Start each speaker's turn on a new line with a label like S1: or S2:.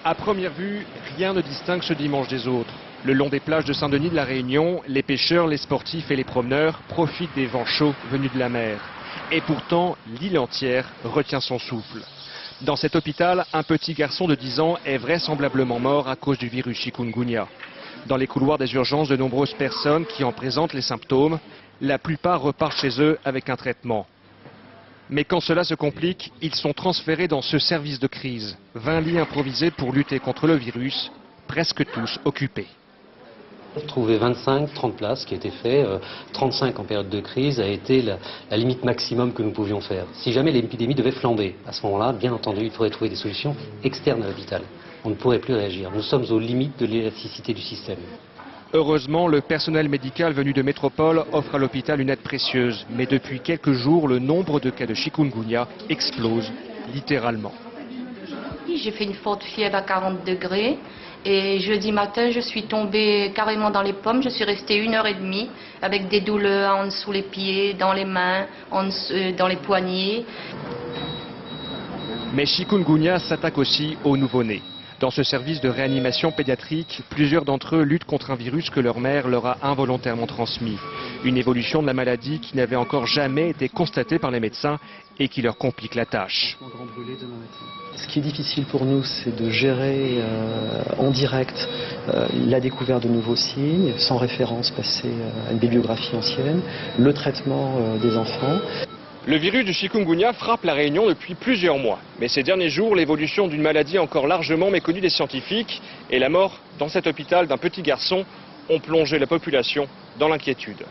S1: À première vue, rien ne distingue ce dimanche des autres. Le long des plages de Saint-Denis de la Réunion, les pêcheurs, les sportifs et les promeneurs profitent des vents chauds venus de la mer. Et pourtant, l'île entière retient son souffle. Dans cet hôpital, un petit garçon de 10 ans est vraisemblablement mort à cause du virus chikungunya. Dans les couloirs des urgences, de nombreuses personnes qui en présentent les symptômes, la plupart repartent chez eux avec un traitement. Mais quand cela se complique, ils sont transférés dans ce service de crise. 20 lits improvisés pour lutter contre le virus, presque tous occupés.
S2: Trouver 25-30 places qui a été fait, 35 en période de crise a été la limite maximum que nous pouvions faire. Si jamais l'épidémie devait flamber, à ce moment-là, bien entendu, il faudrait trouver des solutions externes à l'hôpital. On ne pourrait plus réagir. Nous sommes aux limites de l'élasticité du système.
S1: Heureusement, le personnel médical venu de métropole offre à l'hôpital une aide précieuse. Mais depuis quelques jours, le nombre de cas de chikungunya explose littéralement.
S3: J'ai fait une forte fièvre à 40 degrés et jeudi matin, je suis tombée carrément dans les pommes. Je suis restée 1h30 avec des douleurs en dessous les pieds, dans les mains, dans les poignets.
S1: Mais chikungunya s'attaque aussi aux nouveau-nés. Dans ce service de réanimation pédiatrique, plusieurs d'entre eux luttent contre un virus que leur mère leur a involontairement transmis. Une évolution de la maladie qui n'avait encore jamais été constatée par les médecins et qui leur complique la tâche.
S4: Ce qui est difficile pour nous, c'est de gérer en direct la découverte de nouveaux signes, sans référence passée à une bibliographie ancienne, le traitement des enfants.
S1: Le virus du chikungunya frappe la Réunion depuis plusieurs mois. Mais ces derniers jours, l'évolution d'une maladie encore largement méconnue des scientifiques et la mort dans cet hôpital d'un petit garçon ont plongé la population dans l'inquiétude.